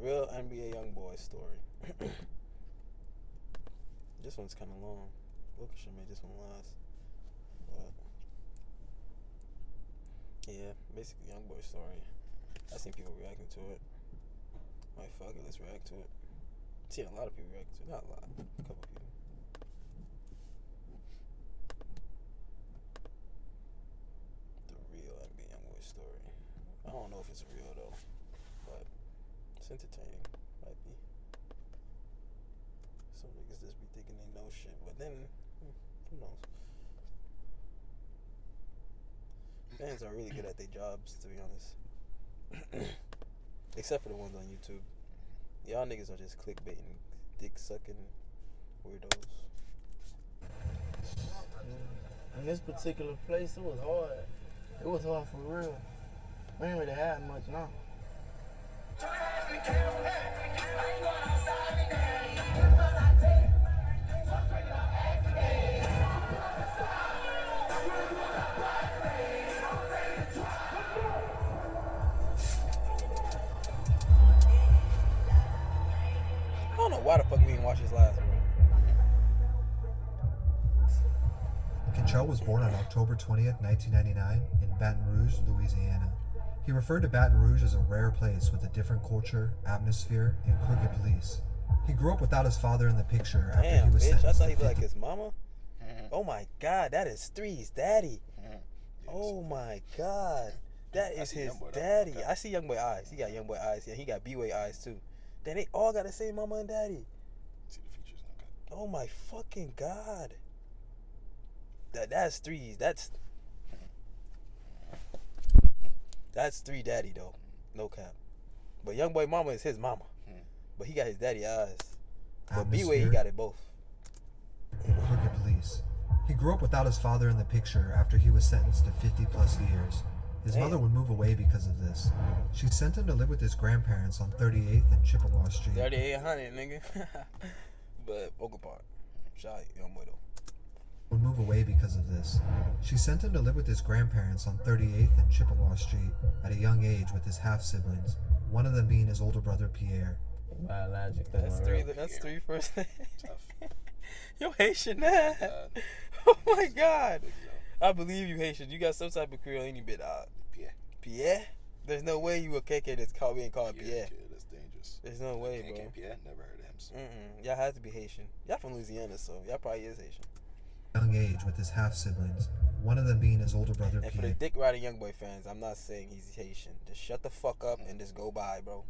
real NBA Youngboy story. This one's kind of long. Look, should make this one last. But yeah, basically Youngboy story. I seen people reacting to it. Like, fuck it, let's react to it. Seen a lot of people react to it. Not a lot, a couple people. The real NBA Youngboy story. I don't know if it's real though, but it's entertaining. Might be. Some niggas just be thinking they know shit, but then who knows? Fans are really good at their jobs, to be honest. Except for the ones on YouTube. Y'all niggas are just clickbaiting, dick sucking weirdos. In this particular place, it was hard. It was hard for real. We ain't really had much now. I don't know why the fuck we didn't watch this last, bro. Cantrell was born on October 20th, 1999 in Baton Rouge, Louisiana. He referred to Baton Rouge as a rare place with a different culture, atmosphere, and crooked police. He grew up without his father in the picture after Damn, he was bitch, sentenced I thought to he was 50. like his mama. Oh my god, that is Three's daddy. Oh my god, that is his daddy. I see Youngboy eyes. He got Youngboy eyes. Yeah, he got B-Way eyes too. Then they all got the same mama and daddy. See the features. Okay. Oh my fucking god. That's Three's. That's Three daddy though. No cap. But Youngboy mama is his mama. But he got his daddy eyes. But B-Way, he got it both. Crooked police. He grew up without his father in the picture after he was sentenced to 50 plus years. His mother would move away because of this. She sent him to live with his grandparents on 38th and Chippewa Street. 3800, nigga. But Oak Park. Shout out Youngboy though. Would move away because of this. She sent him to live with his grandparents on 38th and Chippewa Street at a young age with his half-siblings, one of them being his older brother Pierre. Biologic. That's three first name. Yo, Haitian man. Oh my god. I believe you Haitian. You got some type of Creole any bit. Pierre. Pierre? There's no way you a KK that's called being called Pierre. Kid, that's dangerous. There's no way, bro. Pierre, never heard of him. So. Y'all have to be Haitian. Y'all from Louisiana, so y'all probably is Haitian. Young age with his half-siblings, one of them being his older brother And for the Pierre. Dick Rider Youngboy fans, I'm not saying he's Haitian. Just shut the fuck up and just go by, bro.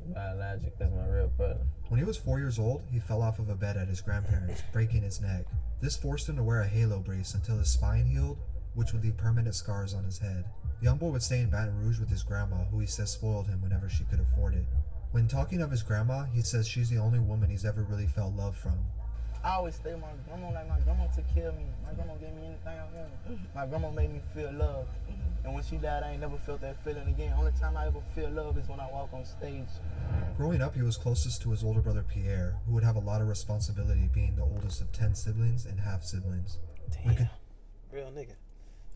Biologic. That's my real brother. When he was 4 years old, he fell off of a bed at his grandparents', breaking his neck. This forced him to wear a halo brace until his spine healed, which would leave permanent scars on his head. Youngboy would stay in Baton Rouge with his grandma, who he says spoiled him whenever she could afford it. When talking of his grandma, he says she's the only woman he's ever really felt love from. I always stay with my grandma like my grandma took care of me. My grandma gave me anything I wanted. My grandma made me feel love. And when she died, I ain't never felt that feeling again. Only time I ever feel love is when I walk on stage. Growing up, he was closest to his older brother Pierre, who would have a lot of responsibility being the oldest of 10 siblings and half-siblings. Damn. Real nigga.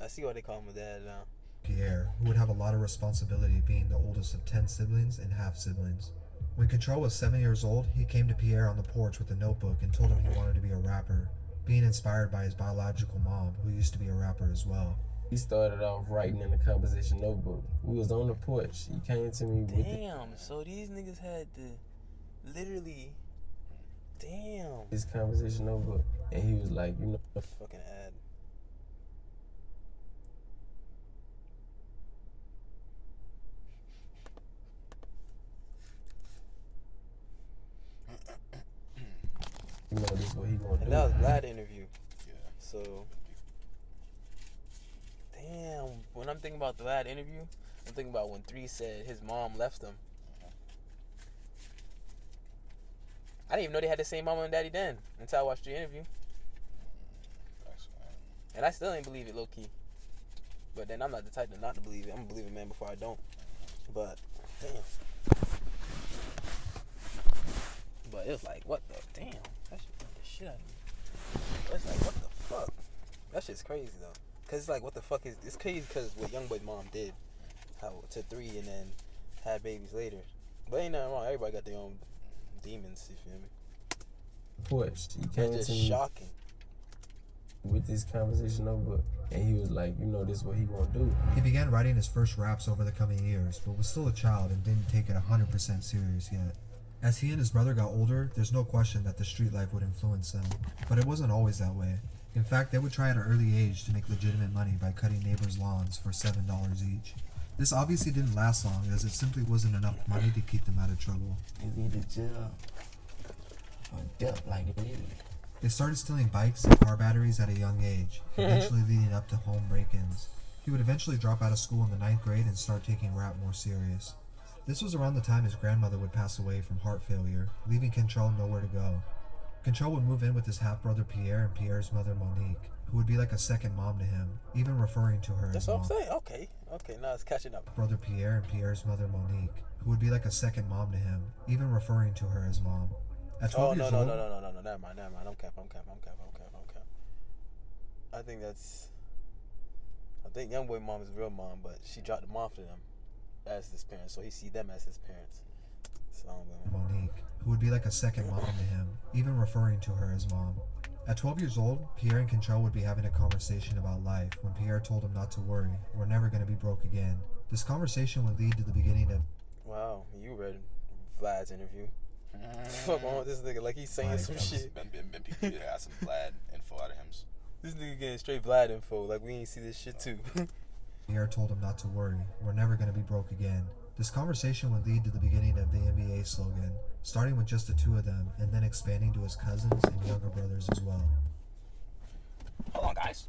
I see why they call him a dad now. Pierre, who would have a lot of responsibility being the oldest of 10 siblings and half-siblings. When Cantrell was 7 years old, he came to Pierre on the porch with a notebook and told him he wanted to be a rapper, being inspired by his biological mom, who used to be a rapper as well. He started off writing in the composition notebook. We was on the porch. He came to me with So these niggas had to literally, his composition notebook, and he was like, you know, fucking ad. you know, this is what he gonna do. And that was Vlad interview. Yeah. So, damn. When I'm thinking about the Vlad interview, I'm thinking about when Three said his mom left him. I didn't even know they had the same mama and daddy then until I watched the interview. And I still ain't believe it low key. But then I'm not the type to not to believe it. I'm gonna believe it, man, before I don't. But damn. But it was like, what the damn? That shit beat the shit out of me. It's like, what the fuck? That shit's crazy though. Cause it's like, what the fuck is it's crazy? Cause what Youngboy's mom did, how to Three, and then had babies later. But ain't nothing wrong. Everybody got their own demons. You feel me? Porch. He It's came just to me shocking. with this conversation over, and he was like, this is what he want to do. He began writing his first raps over the coming years, but was still a child and didn't take it 100% serious yet. As he and his brother got older, there's no question that the street life would influence them, but it wasn't always that way. In fact, they would try at an early age to make legitimate money by cutting neighbors' lawns for $7 each. This obviously didn't last long, as it simply wasn't enough money to keep them out of trouble. It's either jail or death like me. They started stealing bikes and car batteries at a young age, eventually leading up to home break-ins. He would eventually drop out of school in the 9th grade and start taking rap more serious. This was around the time his grandmother would pass away from heart failure, leaving Control nowhere to go. Control would move in with his half-brother Pierre and Pierre's mother Monique, who would be like a second mom to him, even referring to her That's as what mom. I'm saying. Okay, now it's catching up. Brother Pierre and Pierre's mother Monique, who would be like a second mom to him, even referring to her as mom. At 12 years old, No, never mind. I'm cap. I think Youngboy mom is real mom, but she dropped him off to them as his parents, so he see them as his parents. So I don't know. Monique, who would be like a second mom to him, even referring to her as mom. At 12 years old, Pierre and Control would be having a conversation about life when Pierre told him not to worry, we're never going to be broke again. This conversation would lead to the beginning of... Wow, you read Vlad's interview. Fuck on with this nigga like he's saying some shit. Been people that got some Vlad info out of him. This nigga getting straight Vlad info like we ain't see this shit too. Pierre told him not to worry, we're never going to be broke again. This conversation would lead to the beginning of the NBA slogan, starting with just the two of them, and then expanding to his cousins and younger brothers as well. Hold on, guys.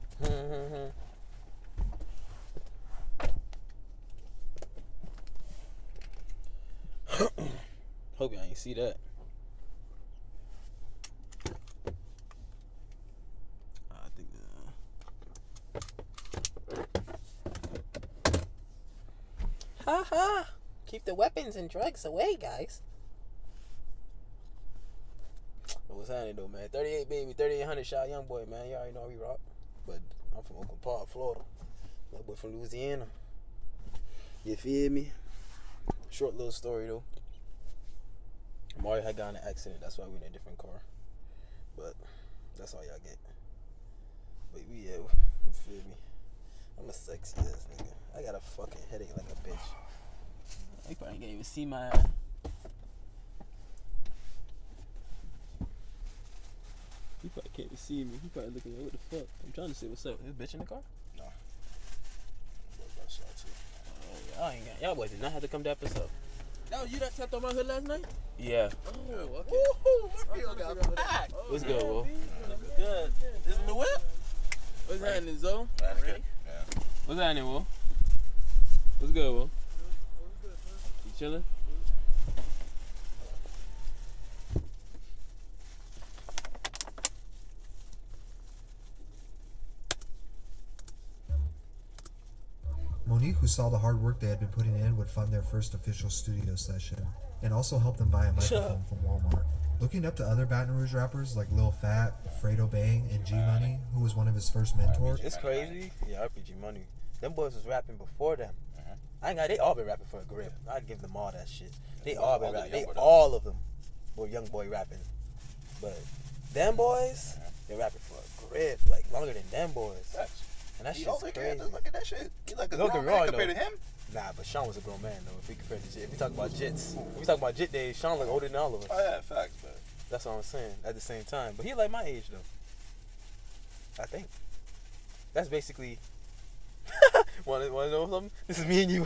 Hope y'all ain't see that. I think ha ha. Keep the weapons and drugs away, guys. But what's happening though, man? 38 baby, 3800 shot Youngboy, man. You already know how we rock. But I'm from Oakland Park, Florida. That boy from Louisiana. You feel me? Short little story though. Mario had got in an accident, that's why we in a different car. But that's all y'all get. But we you feel me? I'm a sexy ass nigga. I got a fucking headache like a bitch. You probably can't even see my eye. You probably can't even see me. You probably looking like, what the fuck? I'm trying to see what's up. Is this bitch in the car? No. About shot too. Y'all boys did not have to come to episode. That was you that tapped on my hood last night? Yeah. Oh, okay. Woohoo! My field got back. What's good, Will? Good. This is the whip? What's happening, Zoe? That's good. Yeah. What's happening, Will? What's good, Will? You chilling? Monique, who saw the hard work they had been putting in, would fund their first official studio session, and also help them buy a microphone from Walmart. Looking up to other Baton Rouge rappers like Lil Fat, Fredo Bang, and G Money, who was one of his first mentors. It's crazy. Yeah, RPG Money. Them boys was rapping before them. I ain't got. They all been rapping for a grip. I give them all that shit. They all been rapping. They all of them were Youngboy rapping. But them boys, they rapping for a grip, like longer than them boys. And that shit's crazy. Look at that shit. He like a Don't grown get me wrong, man compared to him. Nah, but Sean was a grown man though. If we compare to Jit, if we talk about Jits, if we talk about Jit days, Sean look older than all of us. Oh yeah, facts, but That's what I'm saying. At the same time, but he like my age though. I think. That's basically. Want to know something? This is me and you.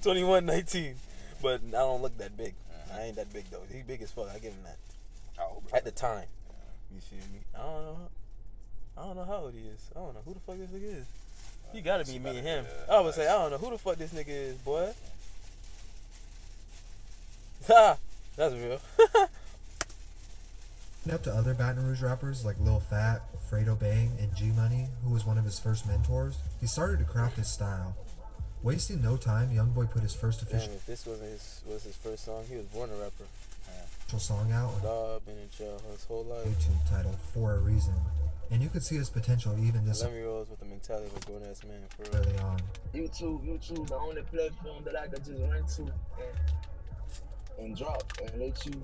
21, 19. But I don't look that big. I ain't that big though. He big as fuck. I give him that. how old? At the time. You feel me? I don't know how old he is. I don't know who the fuck this nigga is. He gotta be me and him. I would say I don't know who the fuck this nigga is, boy. Ha! That's real. Up to other Baton Rouge rappers like Lil Fat, Fredo Bang, and G Money, who was one of his first mentors, he started to craft his style. Wasting no time, Youngboy put his first Damn, official if this was his first song, he was born a rapper. song out on Dog been in jail his whole life. YouTube titled For a Reason. and you could see his potential even this 11 year olds with the mentality of a grown ass man, for real. early on. YouTube, the only platform that I could just run to and drop and let you,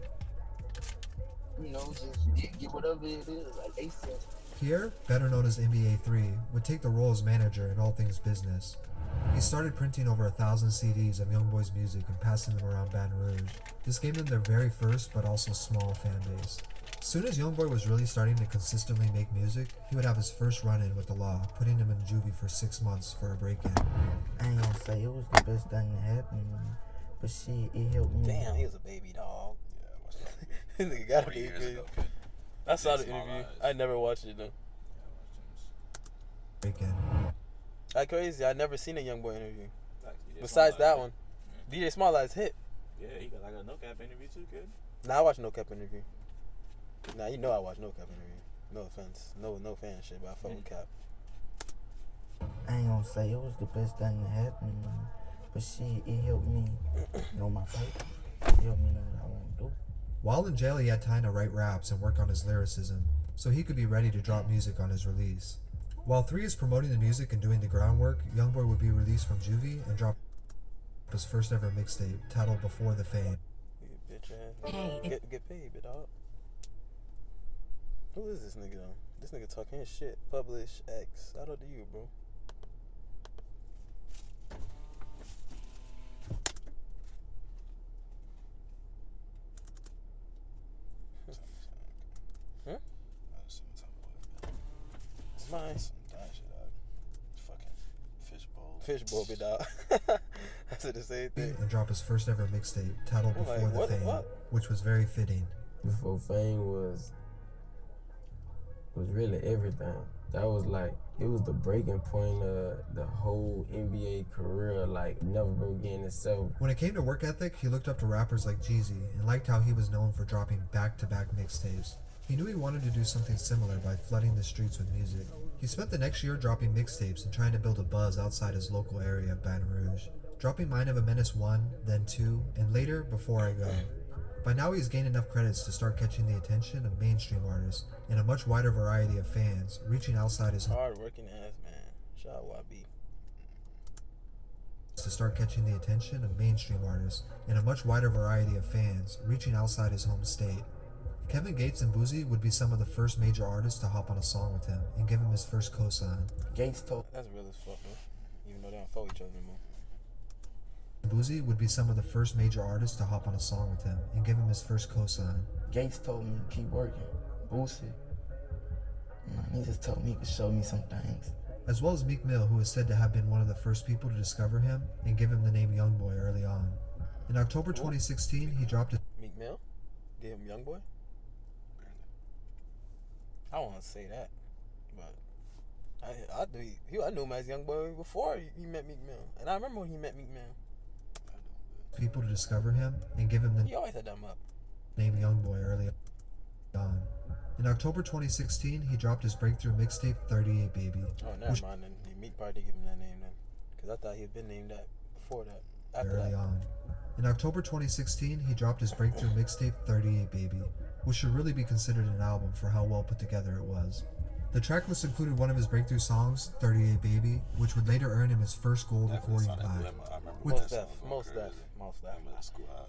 just get whatever it is, like ASAP. Pierre, better known as NBA 3, would take the role as manager in all things business. He started printing over 1,000 CDs of Youngboy's music and passing them around Baton Rouge. This gave them their very first but also small fan base. As soon as Youngboy was really starting to consistently make music, he would have his first run-in with the law, putting him in juvie for 6 months for a break-in. I ain't gonna say it was the best thing that happened, but shit, it helped me. Damn, he was a baby dog. Yeah, I watched that. This nigga gotta 3 be years big. ago, kid. I saw the Small interview. eyes. I never watched it though. Break-in. That's crazy. I never seen a Youngboy interview. Like, he did Besides Small that Eyes. one. DJ Small Eyes hit. Yeah, he got like a no cap interview too, kid. Nah, I watch No Cap interview. Nah, you know I watch No Cap interview. No offense. No fan shit, but I fuck with Cap. I ain't gonna say it was the best thing that happened, but shit, it helped me know my paper. It helped me know what I want to do. While in jail, he had time to write raps and work on his lyricism, so he could be ready to drop music on his release. While 3 is promoting the music and doing the groundwork, Youngboy would be released from juvie and drop his first ever mixtape, titled Before the Fame. You bitch ass. Hey, Get paid, big dog. Who is this nigga though? This nigga talking his shit. Publish X. Shout out to you, bro. Huh? It's fine. Some dying shit, dog. Fucking fishbowl. Fishbowl, big dog. I said the same thing. And drop his first ever mixtape, titled I'm Before like, the what the Fame, fuck? which was very fitting. Before fame was really everything. That was like, it was the breaking point of the whole NBA career, like never broke again itself. When it came to work ethic, he looked up to rappers like Jeezy and liked how he was known for dropping back-to-back mixtapes. He knew he wanted to do something similar by flooding the streets with music. He spent the next year dropping mixtapes and trying to build a buzz outside his local area of Baton Rouge, dropping Mind of a Menace 1, then 2, and later Before I Go. By now he's gained enough credits to start catching the attention of mainstream artists and a much wider variety of fans, reaching outside his Hard working ass man. Shout out YB. to start catching the attention of mainstream artists and a much wider variety of fans, reaching outside his home state. Kevin Gates and Boozy would be some of the first major artists to hop on a song with him and give him his first cosign. Gates told That's real as fuck, man. Even though they don't fuck each other anymore. Boozy would be some of the first major artists to hop on a song with him and give him his first cosign. Gates told me to keep working. Boosie. He just told me he could show me some things. As well as Meek Mill, who is said to have been one of the first people to discover him and give him the name Youngboy early on. In October 2016, he dropped a Meek Mill? Gave him Youngboy? I won't say that, but I knew him as Youngboy before he met Meek Mill, and I remember when he met Meek Mill. people to discover him and give him the He always had them up. name Youngboy early on. In October 2016, he dropped his breakthrough mixtape 38 Baby. Oh, never mind. Then Meek probably did give him that name then, because I thought he had been named that before that. After Early that. on. In October 2016, he dropped his breakthrough mixtape 38 Baby, which should really be considered an album for how well put together it was. The tracklist included one of his breakthrough songs, 38 Baby, which would later earn him his first gold recording plaque. Most def.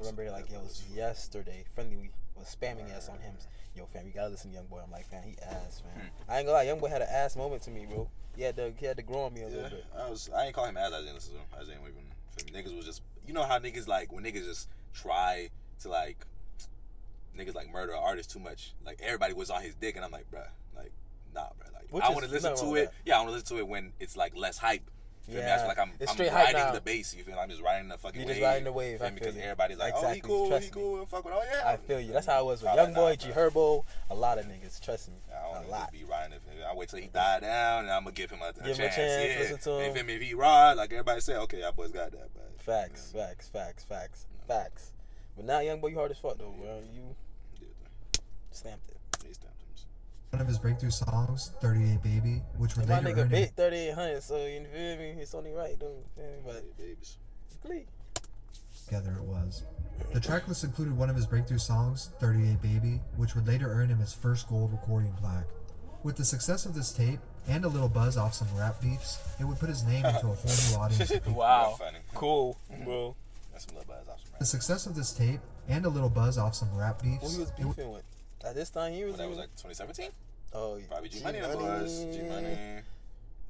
Remember, like, it was yesterday. Friendly was spamming us on him. Yo, fam, you gotta listen to Youngboy. I'm like, fam, he ass, fam. I ain't gonna lie, Youngboy had an ass moment to me, bro. He had to grow on me a little bit. I ain't call him ass. I didn't listen to him. I didn't even. Niggas was just, you know how niggas like when niggas just try to like niggas like murder an artist too much. Like everybody was on his dick, and I'm like, bruh, like nah, bruh. Like I want to listen to it. Yeah, I want to listen to it when it's like less hype. Feel me? I feel like I'm riding the bass. You feel me? I'm just riding the fucking wave. You just riding the wave. Feel me? Because everybody's like, exactly. oh, he cool, fuck with, oh yeah. I feel you. That's how it was with Youngboy, G Herbo, a lot of niggas. Trust me, a lot. Be riding it. I wait till he die down, and I'm gonna give him a chance. Yeah. Listen to him. You feel me? If he ride, like everybody say, okay, y'all boys got that. But facts. But now, Youngboy, you hard as fuck though, bro. You stamped it. He stamped him. One of his breakthrough songs, 38 Baby, which would My later nigga earn him big 3800, so you feel me? It's only right though. But babies. please. together it was. The tracklist included one of his breakthrough songs, 38 Baby, which would later earn him his first gold recording plaque. With the success of this tape and a little buzz off some rap beefs, it would put his name into a whole new audience of people. Wow. Funny. Cool, bro. That's some little buzz off some rap. The success of this tape and a little buzz off some rap Who beefs, he was it would beefing with? At this time, he was. Well, that was like 2017. Oh, Probably G Money. That was G Money.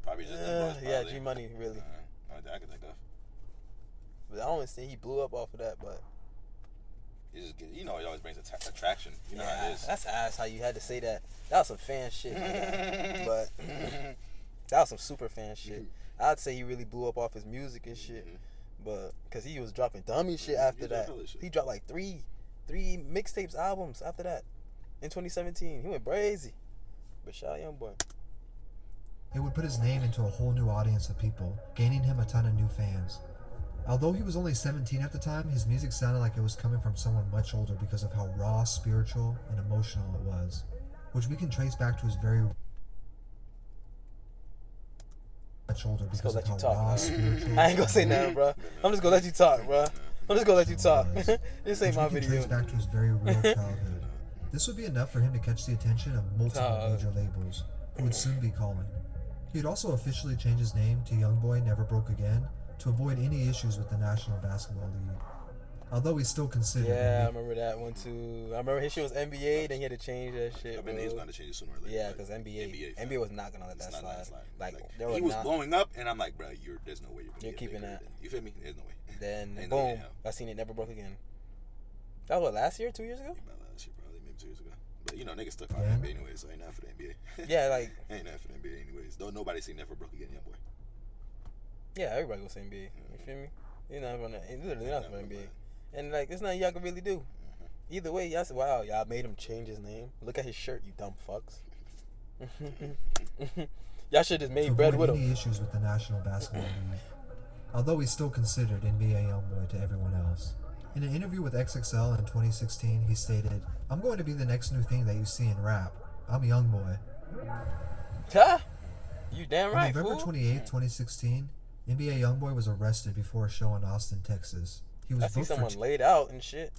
Probably just them boys. yeah, G Money, really. I can think of. But I don't think he blew up off of that, but. It just get, it always brings attraction. You know how it is. That's ass how you had to say that. That was some fan shit. But that was some super fan shit. I'd say he really blew up off his music and shit. But because he was dropping dummy shit after that. He dropped like three mixtapes albums after that in 2017. He went crazy. But shout out Youngboy. it would put his name into a whole new audience of people, gaining him a ton of new fans. Although he was only 17 at the time, his music sounded like it was coming from someone much older because of how raw, spiritual, and emotional it was, which we can trace back to his very much older because of how raw, spiritual. I ain't gonna say nothing, bro. I'm just gonna let you talk, bro. I'm just gonna let you talk. This ain't my which we can video. trace back to his very real childhood. This would be enough for him to catch the attention of multiple major labels, who would soon be calling. He would also officially change his name to Youngboy Never Broke Again to avoid any issues with the National Basketball League. Although he's still considered. Yeah, I remember that one too. I remember his shit was NBA, then he had to change that shit. NBA's going to change it sooner or later. Yeah, because NBA was not gonna let that slide. Like he was blowing up, and I'm like, bro, there's no way you're keeping that. You feel me? There's no way. Then boom, I seen it never broke again. That was what, last year, 2 years ago? Last year, probably maybe 2 years ago. But niggas stuck on the NBA anyway, so ain't nothing for the NBA. Yeah, like ain't nothing for the NBA anyways. Though nobody seen Never Broke Again, Youngboy. Yeah, everybody go say NBA. You feel me? You're not running. Literally nothing for NBA. And like, there's nothing y'all can really do. Either way, y'all said, wow, y'all made him change his name. Look at his shirt, you dumb fucks. Y'all should just made bread with him. Any issues with the National Basketball League, although he's still considered NBA Youngboy to everyone else. In an interview with XXL in 2016, he stated, "I'm going to be the next new thing that you see in rap. I'm Youngboy." Huh? You damn right, On November fool. 28, 2016, NBA Youngboy was arrested before a show in Austin, Texas. He was I see booked someone for laid out and shit.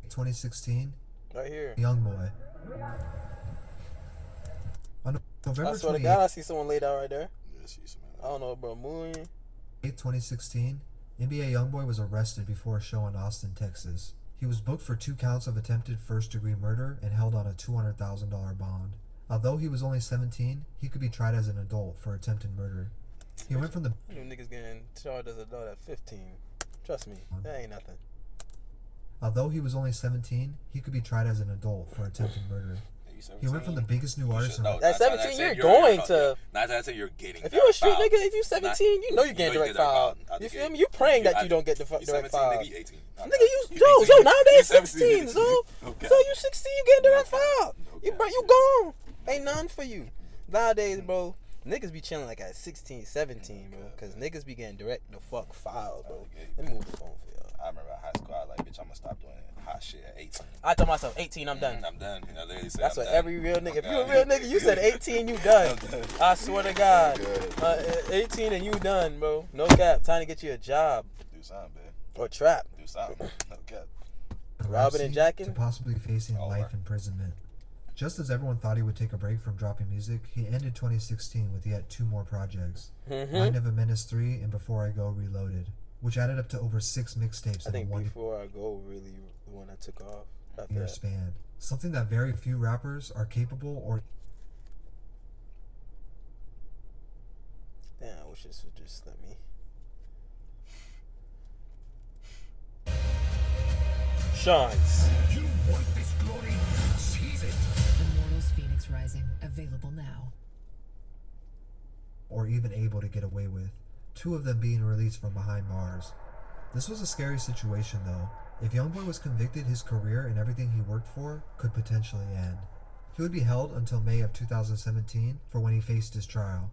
2016, Right here. Youngboy. On November I swear to 28, God, I see someone laid out right there. Yeah, see somebody. I don't know, bro. Moon. 2016, NBA Youngboy was arrested before a show in Austin, Texas. He was booked for 2 counts of attempted first-degree murder and held on a $200,000 bond. Although he was only 17, he could be tried as an adult for attempted murder. He went from the You niggas getting charged as an adult at 15. Trust me, that ain't nothing. Although he was only 17, he could be tried as an adult for attempted murder. He went from the biggest new artist in At 17, you're going to. Not that you're getting. If you're a street nigga, if you're 17, you know you're getting direct file. You feel me? You praying that you don't get the direct file. Nigga, you 18. Nigga, yo, nowadays 16, so Okay. so you 16, you getting direct file. You gone. Ain't none for you. Nowadays, bro, niggas be chilling like at 16, 17, bro, because niggas be getting direct the fuck file, bro. Let me move the phone for y'all. I remember in high school, I was like, bitch, I'm gonna stop doing hot shit at 18. I told myself, 18, I'm done. I'm done. I literally said, That's I'm what done. every real nigga. If you a I'm real done. nigga, you said 18, you done. I'm done. I swear to God. 18 and you done, bro. No cap. Time to get you a job Do something, man. or trap. Do something. No cap. Robbing and jacking? to possibly facing Over. life imprisonment. Just as everyone thought he would take a break from dropping music, he ended 2016 with yet 2 more projects, Mind of a Menace 3 and Before I Go Reloaded, which added up to over 6 mixtapes I in a think 1 Before I Go really the one that took off. After year that. span. Something that very few rappers are capable or Damn, I wish this would just let me. Shines. You want this glory? Seize it. Immortals Phoenix Rising, available now. even able to get away with, 2 of them being released from behind bars. This was a scary situation though. If Youngboy was convicted, his career and everything he worked for could potentially end. He would be held until May of 2017 for when he faced his trial.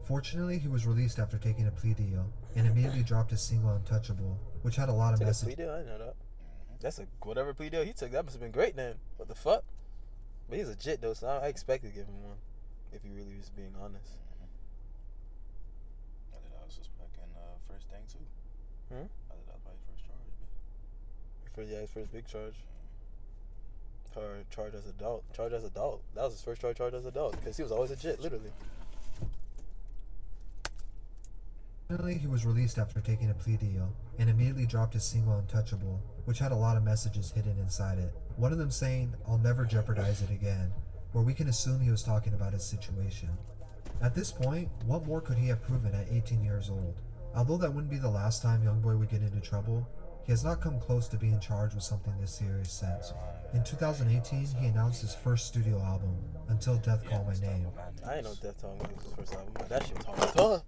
Fortunately, he was released after taking a plea deal and immediately dropped his single Untouchable, which had a lot of Took a messages. plea deal? I didn't know that. That's a whatever plea deal he took. That must have been great then. What the fuck? But he's legit though, so I expect to give him one. If he really was being honest. I think that was just fucking first thing too. Hmm? I think that was my first charge. For his first big charge. Charged as adult. Charged as adult. That was his first charge as adult because he was always a jit, literally. Finally, he was released after taking a plea deal and immediately dropped his single Untouchable, which had a lot of messages hidden inside it. One of them saying, "I'll never jeopardize it again," where we can assume he was talking about his situation. At this point, what more could he have proven at 18 years old? Although that wouldn't be the last time Youngboy would get into trouble, he has not come close to being charged with something this serious since. In 2018, he announced his first studio album, Until Death Call My Name. I ain't know Death Toll was his first album. That shit was hard.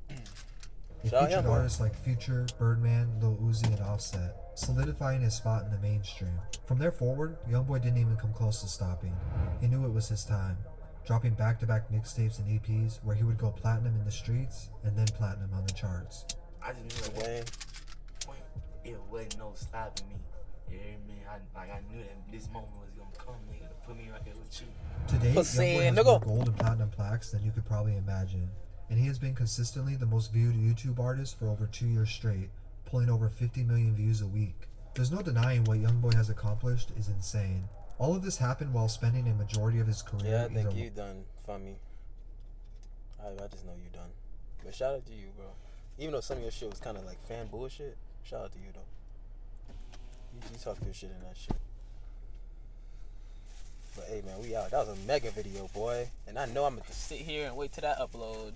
It featured artists like Future, Birdman, Lil Uzi, and Offset, solidifying his spot in the mainstream. From there forward, Youngboy didn't even come close to stopping. He knew it was his time, dropping back-to-back mixtapes and EPs where he would go platinum in the streets and then platinum on the charts. I just knew it wasn't no stopping me. You hear me? I knew that this moment was gonna come, nigga, to put me right here with you. To date, Pussy, Youngboy has nigga. more gold and platinum plaques than you could probably imagine, and he has been consistently the most viewed YouTube artist for over 2 years straight, pulling over 50 million views a week. There's no denying what Youngboy has accomplished is insane. All of this happened while spending a majority of his career. Yeah, I think you done, Fami. I just know you done. But shout out to you, bro. Even though some of your shit was kind of like fan bullshit, shout out to you, though. You talk your shit in that shit. But hey, man, we out. That was a mega video, boy. And I know I'm going to sit here and wait till that upload.